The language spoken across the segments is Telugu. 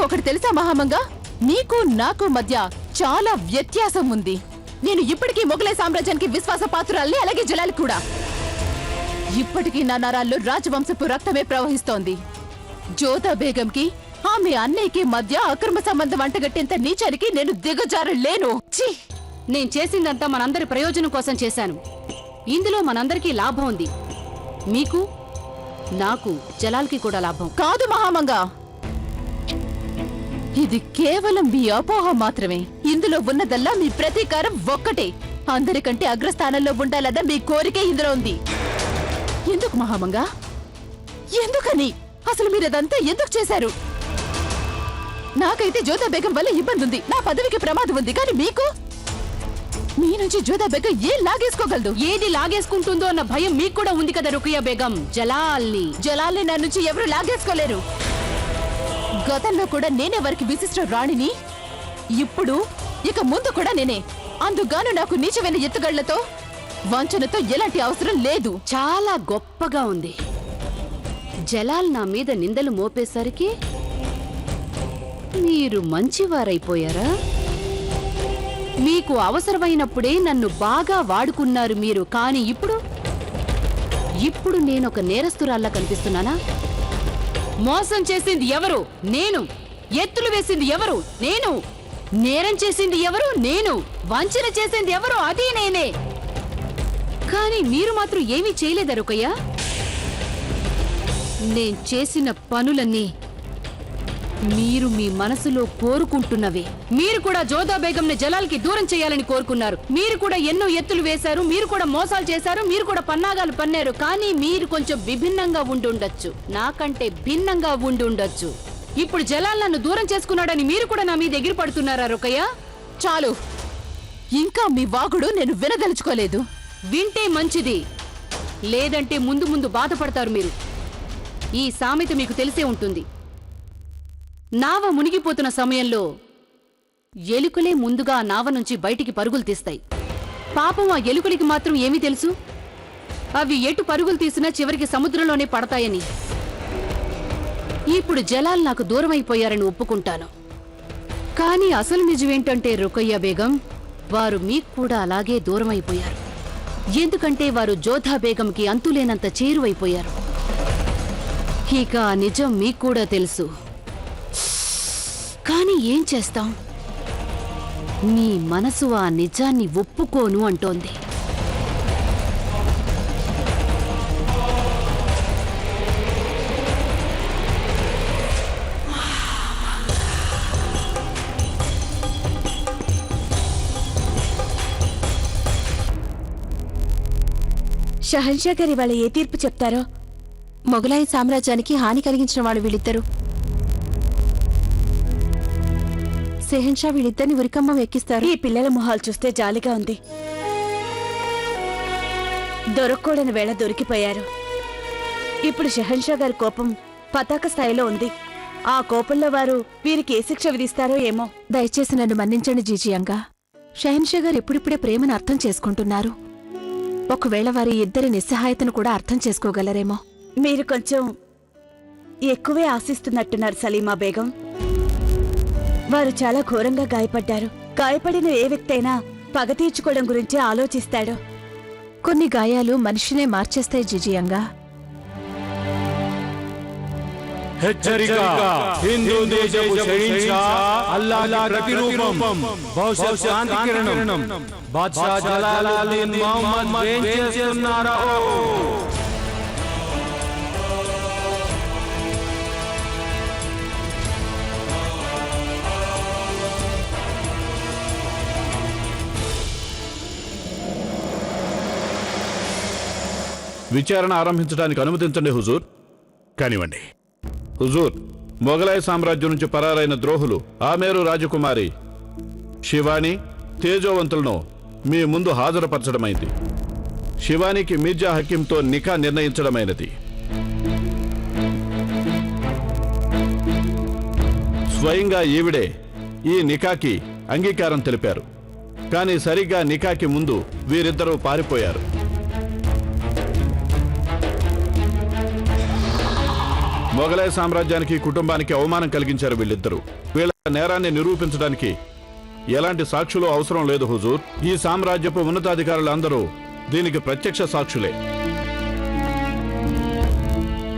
ఒకటి తెలుసా మహామంగా, మీకు నాకు మధ్య చాలా వ్యత్యాసం ఉంది. నేను ఇప్పటికీ మొఘలై సామ్రాజ్యానికి విశ్వాస పాత్రురాల్ని, అలాగే జలాలి కూడా. ఇప్పటికీ నా నరాల్లో రాజవంశపు రక్తమే ప్రవహిస్తోంది. జోధా బేగంకి ఆమె అన్నయ్యకి మధ్య అక్రమ సంబంధం అంటగట్టేంత నీచానికి నేను దిగజారలేను. ఛీ! నేను చేసిందంతా మనందరి ప్రయోజనం కోసం చేశాను. ఇందులో మనందరికీ లాభం ఉంది. మీకు నాకు జలాల్కి కూడా లాభం. కాదు మహామంగా, ఇది కేవలం మీ అపోహ మాత్రమే. ఇందులో ఉన్నదల్లా మీ ప్రతీకారం ఒక్కటే. అందరికంటే అగ్రస్థానంలో ఉండాలన్న మీ కోరికే ఇందులో ఉంది. ఎందుకు మహామంగా? ఎందుకని? అసలు మీరదంతా ఎందుకు చేశారు? నాకైతే జోధా బేగం వల్ల ఇబ్బంది ఉంది, నా పదవికి ప్రమాదం ఉంది. కానీ మీకు, మీ నుంచి జోధా బేగం ఏం లాగేసుకోగలదు? ఏది లాగేసుకుంటుందో అన్న భయం మీకు కూడా ఉంది కదా రుకియా బేగం. జలాల్ని నా నుంచి ఎవరు లాగేసుకోలేరు. గతంలో కూడా నేనే వారికి విశిష్ట రాణిని, ఇప్పుడు ఇక ముందు కూడా నేనే. అందుగాను నాకు నీచమైన ఎత్తుగళ్లతో వంచనతో ఎలాంటి అవసరం లేదు. చాలా గొప్పగా ఉంది. జలాల్ నా మీద నిందలు మోపేసరికి మీరు మంచివారైపోయారా? మీకు అవసరమైనప్పుడే నన్ను బాగా వాడుకున్నారు మీరు. కానీ ఇప్పుడు నేనొక నేరస్తురాల్లా కనిపిస్తున్నానా? మోసం చేసింది ఎవరు? నేను. ఎత్తులు వేసింది ఎవరు? నేను. నేరం చేసింది ఎవరు? నేను. వంచన చేసింది ఎవరు? అది నేనే. కానీ మీరు మాత్రం ఏమీ చేయలేదా రుకయ్య? నేను చేసిన పనులన్నీ మీరు మీ మనసులో కోరుకుంటున్నవే. మీరు కూడా జోధా బేగంని జలాల్కి దూరం చేయాలని కోరుకున్నారు. మీరు కూడా ఎన్నో ఎత్తులు వేశారు, మీరు కూడా మోసాలు చేశారు, మీరు కూడా పన్నాగాలు పన్నారు. కానీ మీరు కొంచెం విభిన్నంగా ఉండుండొచ్చు, నాకంటే భిన్నంగా ఉండుండొచ్చు. ఇప్పుడు జలాల్ నన్ను దూరం చేసుకున్నాడని మీరు కూడా నా మీద ఎగిరి పడుతున్నారా రుకయ్య? చాలు, ఇంకా మీ వాగుడు నేను వినదలుచుకోలేదు. వింటే మంచిది, లేదంటే ముందు ముందు బాధపడతారు మీరు. ఈ సామెత మీకు తెలిసే ఉంటుంది. నావ మునిగిపోతున్న సమయంలో ఎలుకలే ముందుగా ఆ నావ నుంచి బయటికి పరుగులు తీస్తాయి. పాపం ఆ ఎలుకలికి మాత్రం ఏమీ తెలుసు? అవి ఎటు పరుగులు తీసినా చివరికి సముద్రంలోనే పడతాయని. ఇప్పుడు జలాల్ నాకు దూరమైపోయారని ఒప్పుకుంటాను. కానీ అసలు నిజమేంటంటే రుకయ్య బేగం, వారు మీకు కూడా అలాగే దూరమైపోయారు. ఎందుకంటే వారు జోధా బేగంకి అంతులేనంత చేరువైపోయారు. ఇక ఆ నిజం మీకు కూడా తెలుసు. కానీ ఏం చేస్తాం? నీ మనసు ఆ నిజాన్ని ఒప్పుకోను అంటోంది. షహన్షా గారి వాళ్ళ ఏ తీర్పు చెప్తారో? మొఘలాయి సామ్రాజ్యానికి హాని కలిగించిన వాళ్ళు వీళ్ళిద్దరు. షెహన్షా వీళ్ళిద్దరిని ఉరికమ్మం ఎక్కిస్తారు. ఈ పిల్లల మొహాలు చూస్తే జాలిగా ఉంది. దొరక్కూడని వేళ దొరికిపోయారు. ఇప్పుడు షెహన్షా గారి కోపం పతాక స్థాయిలో ఉంది. ఆ కోపంలో వారు వీరికి ఏ శిక్ష విధిస్తారో ఏమో. దయచేసి నన్ను మన్నించండి జీజియంగా. షెహన్షా గారు ఎప్పుడిప్పుడే ప్రేమను అర్థం చేసుకుంటున్నారు. ఒకవేళ వారి ఇద్దరి నిస్సహాయతను కూడా అర్థం చేసుకోగలరేమో. మీరు కొంచెం ఎక్కువే ఆశిస్తున్నట్టున్నారు సలీమా బేగం. వారు చాలా ఘోరంగా గాయపడ్డారు. గాయపడిన ఏ వ్యక్తి అయినా పగ తీర్చుకోవడం గురించి ఆలోచిస్తాడు. కొన్ని గాయాలు మనిషినే మార్చేస్తాయి జిజియంగా. హెచ్చరిక! హిందూ దేశపు షహీన్షా అల్లాహ్ ప్రతిరూపం, బహుశా శాంతి కిరణం బాద్షా జలాలుద్దీన్ మొహమ్మద్ ఏం చేస్తున్నారో. విచారణ ఆరంభించడానికి అనుమతించండి హుజూర్. కానివ్వండి హుజూర్. మొఘలాయి సామ్రాజ్యం నుంచి పరారైన ద్రోహులు ఆమేరు రాజకుమారి శివాని తేజోవంతులను మీ ముందు హాజరుపరచడమైంది. శివానికి మీర్జా హకీంతో నికా నిర్ణయించడమైనది. స్వయంగా ఈవిడే ఈ నికాకి అంగీకారం తెలిపారు. కానీ సరిగ్గా నికాకి ముందు వీరిద్దరూ పారిపోయారు. మొఘలాయ సామ్రాజ్యానికి కుటుంబానికి అవమానం కలిగించారు వీళ్ళిద్దరూ. వీళ్ళ నేరాన్ని నిరూపించడానికి ఎలాంటి సాక్షులు అవసరం లేదు హుజూర్. ఈ సామ్రాజ్యపు ఉన్నతాధికారులందరూ దీనికి ప్రత్యక్ష సాక్షులే.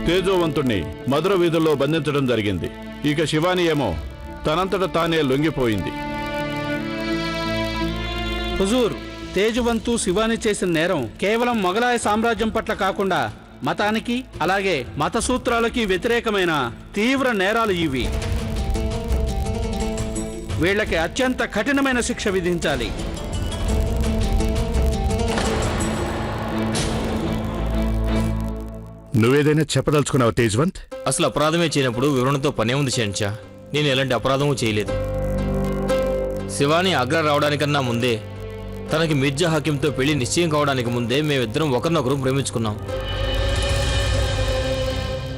తేజోవంతుణ్ణి మధుర వీధుల్లో బంధించడం జరిగింది. ఇక శివాని ఏమో తనంతట తానే లొంగిపోయింది. హుజూర్, తేజవంతు శివాని చేసిన నేరం కేవలం మొఘలాయ సామ్రాజ్యం పట్ల కాకుండా మతానికి అలాగే మత సూత్రాలకి వ్యతిరేకమైన తీవ్ర నేరాలు ఇవి. వీళ్ళకి అత్యంత కఠినమైన శిక్ష విధించాలి. నువ్వేదైనా చెప్పదలుచుకున్నావు తేజ్వంత్? అసలు అపరాధమే చేయనప్పుడు వివరణతో పనే ఉంది షెహన్షా. నేను ఎలాంటి అపరాధము చేయలేదు. శివాని ఆగ్రా రావడానికన్నా ముందే, తనకి మిర్జా హకీంతో పెళ్లి నిశ్చయం కావడానికి ముందే మేమిద్దరం ఒకరినొకరు ప్రేమించుకున్నాం.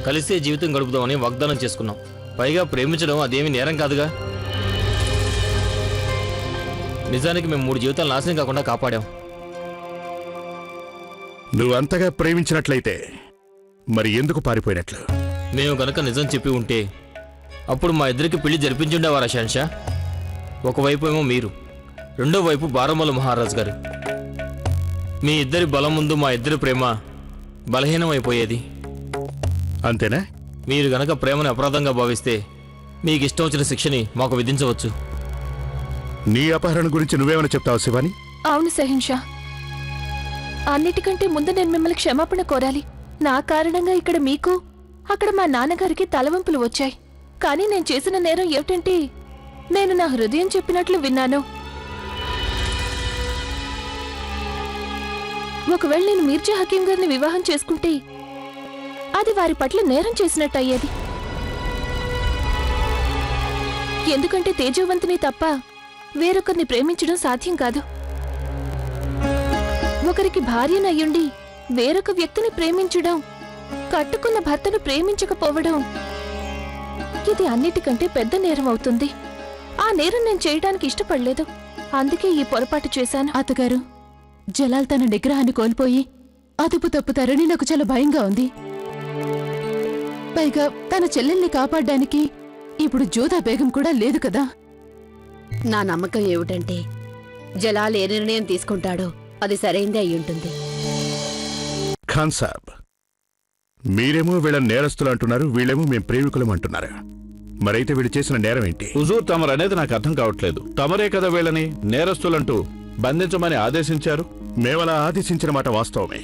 కలిసే జీవితం గడుపుదామని వాగ్దానం చేసుకున్నాం. పైగా ప్రేమించడం అదేమీ నేరం కాదుగా. నిజానికి మేము 3 జీవితాలు నాశనం కాకుండా కాపాడాం. నువ్వు అంతగా ప్రేమించినట్లయితే మరి ఎందుకు పారిపోయినట్లు? మేము గనక నిజం చెప్పి ఉంటే అప్పుడు మా ఇద్దరికి పెళ్లి జరిపించుండేవారా షెహన్షా? ఒకవైపు ఏమో మీరు, రెండో వైపు బారాముల్లా మహారాజ్ గారు. మీ ఇద్దరి బలం ముందు మా ఇద్దరి ప్రేమ బలహీనమైపోయేది. అంతేనా? మీరు గనక ప్రేమను అపరాధంగా భావిస్తే మీకు ఇష్టం వచ్చిన శిక్షని మాకు విధించవచ్చు. నీ అపహరణ గురించి నువ్వేమైనా చెప్తావు శివాని? అవును సహింషా, అన్నిటికంటే ముందు నేను మిమ్మల్ని క్షమాపణ కోరాలి. నా కారణంగా ఇక్కడ మీకు, అక్కడ మా నాన్నగారికి తలవంపులు వచ్చాయి. కానీ నేను చేసిన నేరం ఏమిటంటే, నేను నా హృదయం చెప్పినట్లు విన్నాను. ఒకవేళ నేను మీర్జా హకీం గారిని వివాహం చేసుకుంటే అది వారి పట్ల నేరం చేసినట్టు అయ్యేది. ఎందుకంటే తేజవంతుని తప్ప వేరొకరిని ప్రేమించడం సాధ్యం కాదు. ఒకరికి భార్యనయ్యుండి వేరొక వ్యక్తిని ప్రేమించడం, కట్టుకున్న భర్తను ప్రేమించకపోవడం, ఇది అన్నిటికంటే పెద్ద నేరం అవుతుంది. ఆ నేరం నేను చేయడానికి ఇష్టపడలేదు. అందుకే ఈ పొరపాటు చేశాను. అత్తగారు, జలాల్ తన నిగ్రహాన్ని కోల్పోయి అదుపు తప్పుతారని నాకు చాలా భయంగా ఉంది. పైగా తన చెల్లెల్ని కాపాడడానికి ఇప్పుడు జోదా బేగం కూడా లేదు కదా. నా నమ్మకం ఏమిటంటే జలాల్ ఏ నిర్ణయం తీసుకుంటాడో అది సరైందే అయ్యుంటుంది. ఖాన్ సాబ్, మీరేమో వీళ్ళ నేరస్తులు అంటున్నారు, వీళ్ళేమో మేం ప్రేమికులం అంటున్నారు. మరైతే వీళ్ళు చేసిన నేరం ఏంటి? హుజూర్, తమరు అనేది నాకు అర్థం కావట్లేదు. తమరే కదా వీళ్ళని నేరస్తులంటూ బంధించమని ఆదేశించారు. మేమలా ఆదేశించిన మాట వాస్తవమే.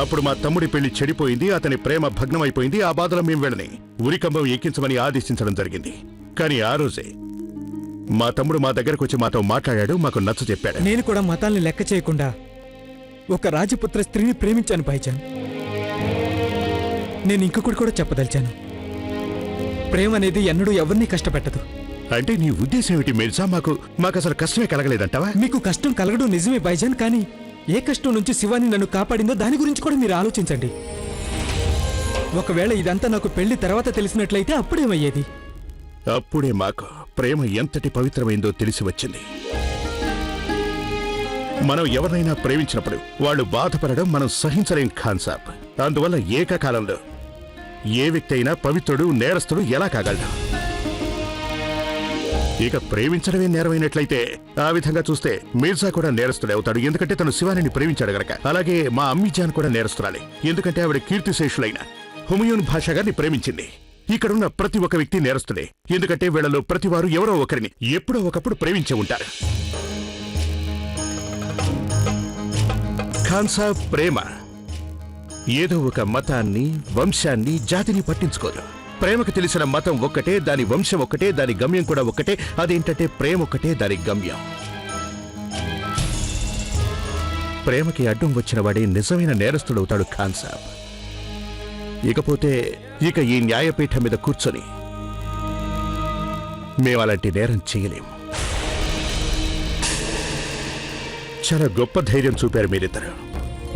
అప్పుడు మా తమ్ముడి పెళ్లి చెడిపోయింది, అతని ప్రేమ భగ్నమైపోయింది. ఆ బాధలో మేం వీళ్ళని ఉరికంబం ఎక్కించమని ఆదేశించడం జరిగింది. కానీ ఆ రోజే మా తమ్ముడు మా దగ్గరకు వచ్చి మాతో మాట్లాడాడు, మాకు నచ్చ చెప్పాడు. నేను కూడా మతాల్ని లెక్క చేయకుండా ఒక రాజపుత్ర స్త్రీని ప్రేమించాను భాయిజాన్. నేను ఇంకొకటి కూడా చెప్పదలిచాను, ప్రేమ అనేది ఎన్నడూ ఎవరిని కష్టపెట్టదు. అంటే నీ ఉద్దేశం ఏమిటి మిర్జా? మాకు అసలు కష్టమే కలగలేదంటావా? మీకు కష్టం కలగడం నిజమే భాయిజాన్, కానీ ఏ కష్టం నుంచి శివాని నన్ను కాపాడిందో దాని గురించి కూడా మీరు ఆలోచించండి. ఒకవేళ ఇదంతా నాకు పెళ్లి తర్వాత తెలిసినట్లయితే అప్పుడేమయ్యేది? అప్పుడే మాకు ప్రేమ ఎంతటి పవిత్రమైందో తెలిసి వచ్చింది. మనం ఎవరినైనా ప్రేమించినప్పుడు వాళ్ళు బాధపడడం మనం సహించలేం ఖాన్ సాబ్. అందువల్ల ఏకకాలంలో ఏ వ్యక్తి అయినా పవిత్రుడు, నేరస్తుడు ఎలా కాగలడు? ఇక ప్రేమించడమే నేరమైనట్లయితే ఆ విధంగా చూస్తే మీర్జా కూడా నేరస్తుడే అవుతాడు. ఎందుకంటే తను శివానిని ప్రేమించాడు గనక. అలాగే మా అమ్మిజాన్ కూడా నేరస్తురాలే, ఎందుకంటే ఆవిడ కీర్తిశేషులైన హుమయూన్ భాషా గారిని ప్రేమించింది. ఇక్కడున్న ప్రతి ఒక్క వ్యక్తి నేరస్తుడే, ఎందుకంటే వీళ్ళలో ప్రతివారు ఎవరో ఒకరిని ఎప్పుడో ఒకప్పుడు ప్రేమించే ఉంటారు. ఖాన్ సాబ్, ప్రేమ ఏదో ఒక మతాన్ని, వంశాన్ని, జాతిని పట్టించుకోదు. ప్రేమకు తెలిసిన మతం ఒక్కటే, దాని వంశం ఒక్కటే, దాని గమ్యం కూడా ఒక్కటే. అదేంటంటే ప్రేమ ఒక్కటే దాని గమ్యం. ప్రేమకి అడ్డం వచ్చిన వాడే నిజమైన నేరస్తుడవుతాడు ఖాన్ సాబ్. ఇకపోతే ఈ న్యాయపీఠం మీద కూర్చొని మేమలాంటి నేరం చేయలేము. చాలా గొప్ప ధైర్యం చూపారు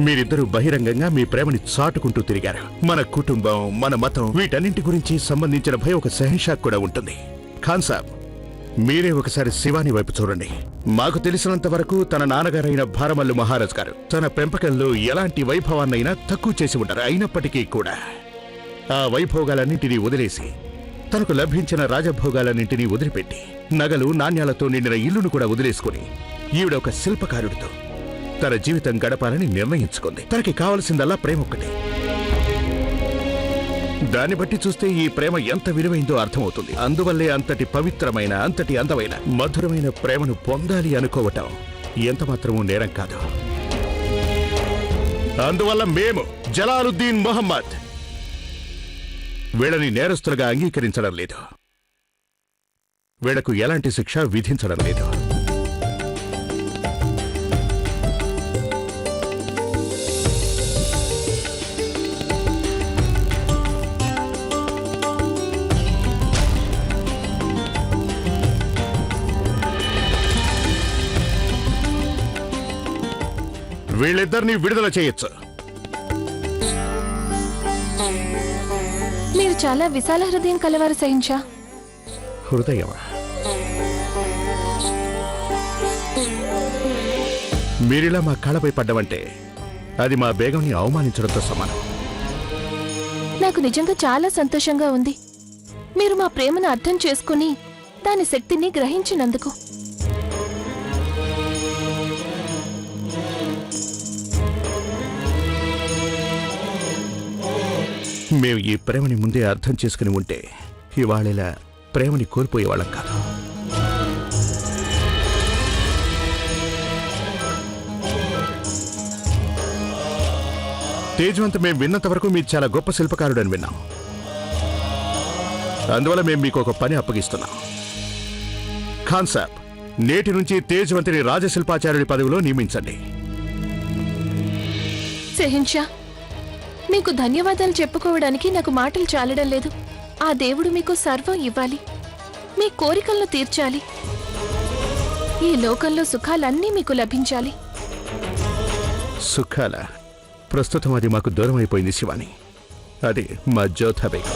మీరిద్దరూ బహిరంగంగా మీ ప్రేమని చాటుకుంటూ తిరిగారు. మన కుటుంబం, మన మతం, వీటన్నింటి గురించి సంబంధించిన భయం ఒక షెహన్షా కూడా ఉంటుంది. ఖాన్ సాబ్, మీరే ఒకసారి శివాని వైపు చూడండి. మాకు తెలిసినంత వరకు తన నాన్నగారైన బారాముల్లా మహారాజ్ గారు తన పెంపకంలో ఎలాంటి వైభవాన్నైనా తక్కువ చేసి ఉంటారు. అయినప్పటికీ కూడా ఆ వైభోగాలన్నింటినీ వదిలేసి తనకు లభించిన రాజభోగాలన్నింటినీ వదిలిపెట్టి నగలు నాణ్యాలతో నిండిన ఇల్లును కూడా వదిలేసుకుని ఈవిడ ఒక శిల్పకారుడితో తన జీవితం గడపాలని నిర్ణయించుకుంది. తనకి కావలసిందల్లా ప్రేమ ఒక్కటే. దాన్ని బట్టి చూస్తే ఈ ప్రేమ ఎంత విలువైందో అర్థమవుతుంది. అందువల్లే అంతటి పవిత్రమైన, అంతటి అందమైన, మధురమైన ప్రేమను పొందాలి అనుకోవటం ఎంతమాత్రమూ నేరం కాదు. అందువల్ల మేము జలాలుద్దీన్ మొహమ్మద్ వీళ్ళని నేరస్తులుగా అంగీకరించడం లేదు. వీళ్లకు ఎలాంటి శిక్ష విధించడం లేదు. వీళ్ళిద్దరినీ విడుదల చేయొచ్చు. మీరు చాలా విశాల హృదయం కలవారు సహించా. హృదయమా? మీరిలా మా కాళ్ళపై పడ్డమంటే అది మా బేగంని అవమానించడంతో సమానం. నాకు నిజంగా చాలా సంతోషంగా ఉంది మీరు మా ప్రేమను అర్థం చేసుకుని దాని శక్తిని గ్రహించినందుకు. మేము ఈ ప్రేమని ముందే అర్థం చేసుకుని ఉంటే ఇవాళ ప్రేమని కోల్పోయేవాళ్ళం కాదు. తేజవంత్ మేము విన్నంత వరకు మీరు చాలా గొప్ప శిల్పకారుడని విన్నాం. అందువల్ల మేము మీకు ఒక పని అప్పగిస్తున్నాం. ఖాన్ సాబ్, నేటి నుంచి తేజవంతిని రాజశిల్పాచార్యుడి పదవిలో నియమించండి. సెహిన్షా, మీకు ధన్యవాదాలు చెప్పుకోవడానికి నాకు మాటలు చాలడం లేదు. ఆ దేవుడు మీకు సర్వం ఇవ్వాలి, మీ కోరికలను తీర్చాలి, ఈ లోకంలో సుఖాలన్నీ మీకు లభించాలి. సుఖాల ప్రస్తుతం అది మాకు దూరం అయిపోయింది శివాని. అది మా జ్యోతా బేగం.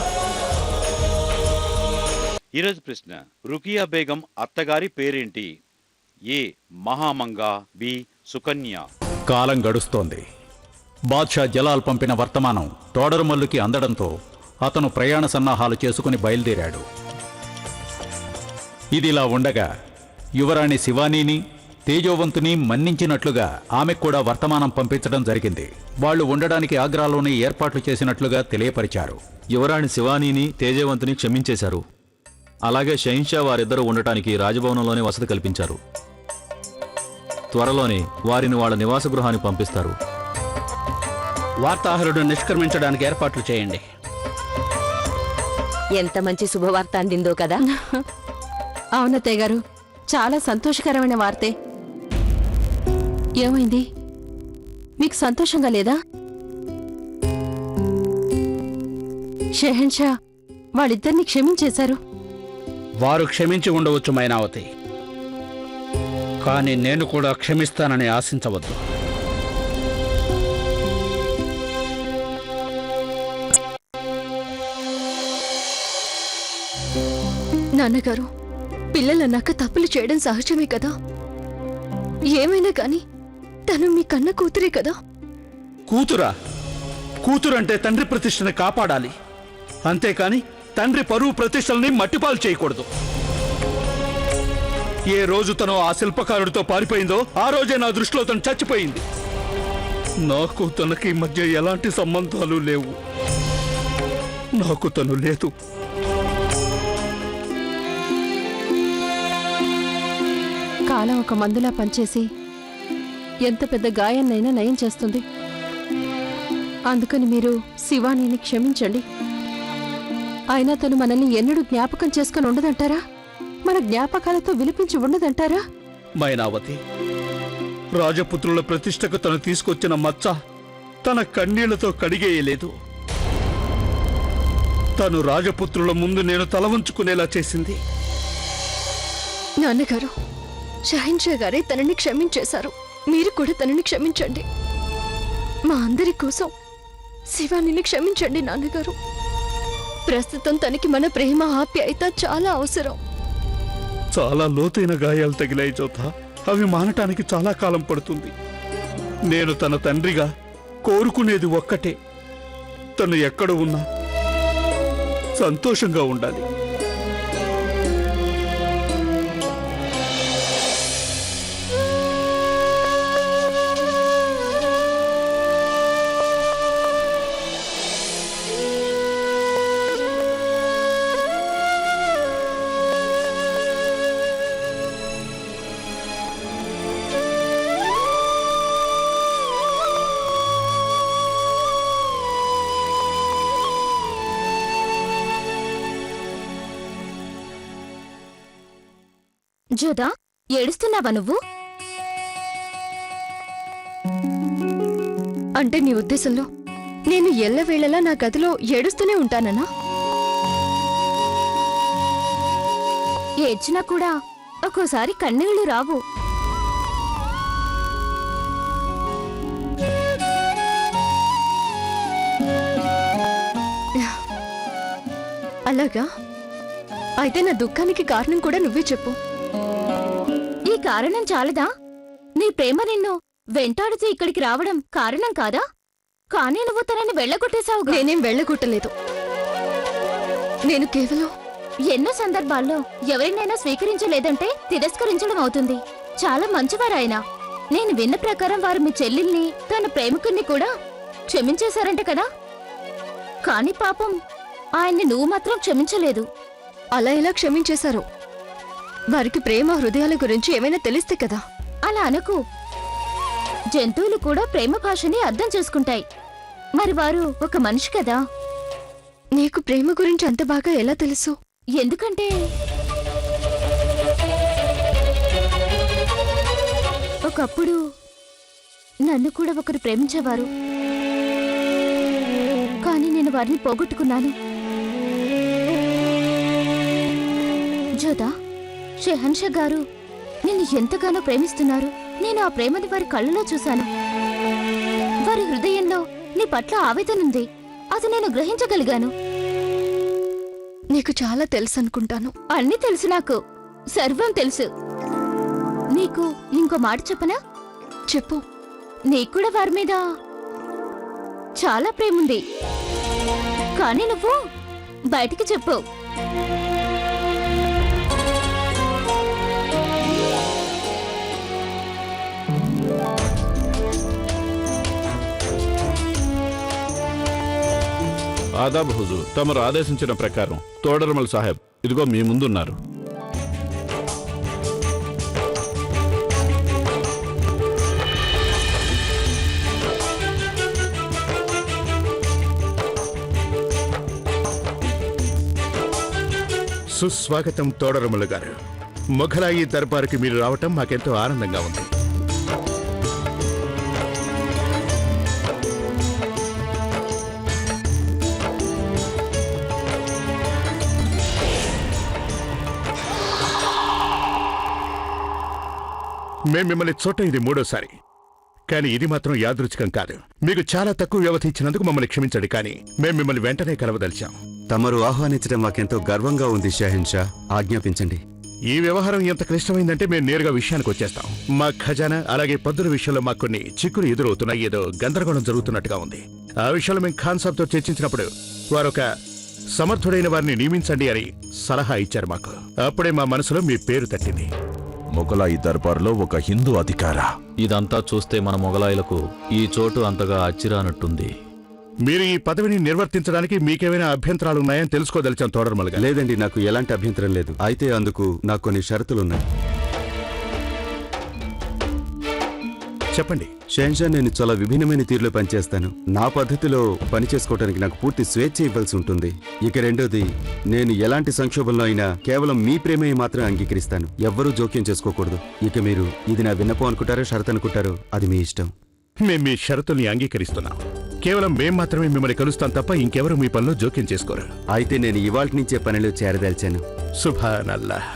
ఈరోజు ప్రశ్న, రుకియా బేగం అత్తగారి పేరేంటి? ఏ మహామంగా, బి సుకన్య. కాలం గడుస్తోంది. బాద్షా జలాల్ పంపిన వర్తమానం తోడరుమల్లుకి అందడంతో అతను ప్రయాణ సన్నాహాలు చేసుకుని బయలుదేరాడు. ఇదిలా ఉండగా యువరాణి శివానీని, తేజోవంతుని మన్నించినట్లుగా ఆమెకు కూడా వర్తమానం పంపించడం జరిగింది. వాళ్లు ఉండడానికి ఆగ్రాలోనే ఏర్పాట్లు చేసినట్లుగా తెలియపరిచారు. యువరాణి శివానీని, తేజవంతుని క్షమించేశారు. అలాగే షహిన్షా వారిద్దరూ ఉండటానికి రాజభవనంలోనే వసతి కల్పించారు. త్వరలోనే వారిని వాళ్ళ నివాస గృహానికి పంపిస్తారు. వార్తాహరుడు నిష్క్రమించడానికి ఏర్పాట్లు చేయండి. ఎంత మంచి శుభవార్త అందిందో కదా. అవునత్తయ్య గారు, చాలా సంతోషకరమైన వార్తే. ఏమైంది? మీకు సంతోషంగా లేదా? షెహన్షా వాళ్ళిద్దరిని క్షమించేశారు. వారు క్షమించి ఉండవచ్చు మైనావతి, కానీ నేను కూడా క్షమిస్తానని ఆశించవద్దు. నాన్నగారు, పిల్లలన్నాక తప్పులు చేయడం సహజమే కదా. ఏమైనా కానీ తను మీ కన్న కూతురే కదా. కూతురా? కూతురంటే తండ్రి ప్రతిష్టని కాపాడాలి, అంతేకాని తండ్రి పరువు ప్రతిష్టల్ని మట్టిపాలు చేయకూడదు. ఏ రోజు తను ఆ శిల్పకారుడితో పారిపోయిందో ఆ రోజే నా దృష్టిలో తను చచ్చిపోయింది. నాకు తనకి మధ్య ఎలాంటి సంబంధాలు లేవు. నాకు తను లేదు. కాలం ఒక మందులా పనిచేసి ఎంత పెద్ద గాయాన్నైనా నయం చేస్తుంది. అందుకని మీరు శివానీని క్షమించండి. అయినా తను మనల్ని ఎన్నడూ జ్ఞాపకం చేసుకుని ఉండదంటారా? మన జ్ఞాపకాలతో విలిపించి ఉండదంటారా? మైనావతి, రాజపుత్రుల ప్రతిష్టకు తను తీసుకొచ్చిన మచ్చ తన కన్నీళ్లతో కడిగేయలేదు. తను రాజపుత్రుల ముందు నేను తల వంచుకునేలా చేసింది. నాన్నగారు, షహిన్షా గారే తనని క్షమించేశారు. మీరు కూడా తనని క్షమించండి. మా అందరి కోసం శివానిని క్షమించండి నాన్నగారు. ప్రస్తుతం తనకి మన ప్రేమ, ఆప్యాయత చాలా అవసరం. చాలా లోతైన గాయాలు తగిలాయి జ్యోత. అవి మానటానికి చాలా కాలం పడుతుంది. నేను తన తండ్రిగా కోరుకునేది ఒక్కటే, తను ఎక్కడ ఉన్నా సంతోషంగా ఉండాలి. జోదా, ఏడుస్తున్నావా నువ్వు? అంటే నీ ఉద్దేశంలో నేను ఎల్లవేళలా నా గదిలో ఏడుస్తూనే ఉంటానన్నా? ఏడ్చినా కూడా ఒక్కోసారి కన్నీళ్లు రావు. అలాగా? అయితే నా దుఃఖానికి కారణం కూడా నువ్వే చెప్పు. ఈ కారణం చాలదా? నీ ప్రేమ నిన్ను వెంటాడుతూ ఇక్కడికి రావడం కారణం కాదా? కానీ నువ్వు తనని వెళ్ళగొట్టేశావుగా. నేనేం వెళ్ళగొట్టలేదు. నేను కేవలం ఎన్నో సందర్భాల్లో ఎవరినైనా స్వీకరించలేదంటే తిరస్కరించడం అవుతుంది. చాలా మంచివారాయన. నేను విన్న ప్రకారం వారు మీ చెల్లెల్ని, తన ప్రేమికుణ్ణి కూడా క్షమించేశారంట కదా? కాని పాపం ఆయన్ని నువ్వు మాత్రం క్షమించలేదు. అలా ఎలా క్షమించేశారో? వారికి ప్రేమ హృదయాల గురించి ఏమైనా తెలిస్తే కదా. అలా అనకు. జంతువులు కూడా ప్రేమ భాషని అర్థం చేసుకుంటాయి. మరి వారు ఒక మనిషి కదా. నీకు ప్రేమ గురించి అంత బాగా ఎలా తెలుసు? ఎందుకంటే ఒకప్పుడు నన్ను కూడా ఒకరు ప్రేమించేవారు. కానీ నేను వారిని పోగొట్టుకున్నాను. జోదా, షెహన్షా గారు నిన్ను ఎంతగానో ప్రేమిస్తున్నారు. నేను ఆ ప్రేమని వారి కళ్ళలో చూశాను. వారి హృదయంలో నీ పట్ల ఆవేదనుంది. అది నేను గ్రహించగలిగాను. నీకు చాలా తెలుసు అనుకుంటాను. అన్నీ తెలుసు, నాకు సర్వం తెలుసు. నీకు ఇంకో మాట చెప్పనా? చెప్పు. నీకు కూడా వారి మీద చాలా ప్రేముంది. కానీ నువ్వు బయటికి చెప్పు. ఆదాబ్ హుజూర్, తమరు ఆదేశించిన ప్రకారం తోడరమల్ సాహెబ్ ఇదిగో మీ ముందున్నారు. సుస్వాగతం తోడరమల్ గారు. మొఘలాయి దర్బారుకి మీరు రావటం మాకెంతో ఆనందంగా ఉంది. మేం మిమ్మల్ని చూడటం ఇది మూడోసారి. కానీ ఇది మాత్రం యాదృచ్ఛికం కాదు. మీకు చాలా తక్కువ వ్యవధి ఇచ్చినందుకు మమ్మల్ని క్షమించండి. కానీ మేం మిమ్మల్ని వెంటనే కలవదలిచాం. తమరు ఆహ్వానించడం మాకెంతో గర్వంగా ఉంది షహన్షా. ఆజ్ఞాపించండి. ఈ వ్యవహారం ఎంత క్లిష్టమైందంటే మేము నేరుగా విషయానికి వచ్చేస్తాం. మా ఖజానా అలాగే పద్దుల విషయంలో మాకు కొన్ని చిక్కులు ఎదురవుతున్నాయి. ఏదో గందరగోళం జరుగుతున్నట్టుగా ఉంది. ఆ విషయంలో మేము ఖాన్ సాబ్తో చర్చించినప్పుడు వారొక సమర్థుడైన వారిని నియమించండి అని సలహా ఇచ్చారు మాకు. అప్పుడే మా మనసులో మీ పేరు తట్టింది. మొఘలాయి దర్బార్లో ఒక హిందూ అధికార. ఇదంతా చూస్తే మన మొఘలాయులకు ఈ చోటు అంతగా అచ్చిరానట్టుంది. మీరు ఈ పదవిని నిర్వర్తించడానికి మీకేమైనా అభ్యంతరాలు ఉన్నాయని తెలుసుకోదలిచాం తోడర్మల్ గారు. లేదండి, నాకు ఎలాంటి అభ్యంతరం లేదు. అయితే అందుకు నాకు కొన్ని షరతులున్నాయి. చెప్పండి. షహన్షా, నేను చాలా విభిన్నమైన తీరులో పనిచేస్తాను. నా పద్ధతిలో పని చేసుకోవడానికి నాకు పూర్తి స్వేచ్ఛ ఇవ్వాల్సి ఉంటుంది. ఇక రెండోది, నేను ఎలాంటి సంక్షోభంలో అయినా కేవలం మీ ప్రేమే మాత్రం అంగీకరిస్తాను. ఎవ్వరూ జోక్యం చేసుకోకూడదు. ఇక మీరు ఇది నా విన్నపం అనుకుంటారో షరతు అనుకుంటారో అది మీ ఇష్టం. మేము మీ షరతుల్ని అంగీకరిస్తున్నాం. కేవలం మేం మాత్రమే మిమ్మల్ని కలుస్తాం తప్ప ఇంకెవరు మీ పనిలో జోక్యం చేసుకోరు. అయితే నేను ఇవాళ నుంచే పనిలో చేరదలిచాను. సుభానల్లాహ్.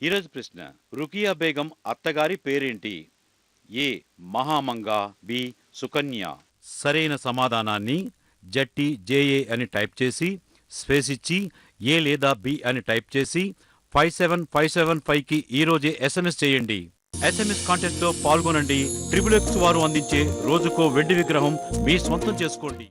ఈరోజు ప్రశ్న, రుకియా బేగం అత్తగారి పేరేంటి? ఏ మహామంగా, బి సుకన్య. సరైన సమాధానాన్ని ZTJA అని టైప్ చేసి స్పేస్ ఇచ్చి ఏ లేదా బి అని టైప్ చేసి 57575కి ఈరోజే SMS చేయండి. SMS కాంటెస్ట్ లో పాల్గొనండి. XXX వారు అందించే రోజుకో వెండి విగ్రహం మీ సొంతం చేసుకోండి.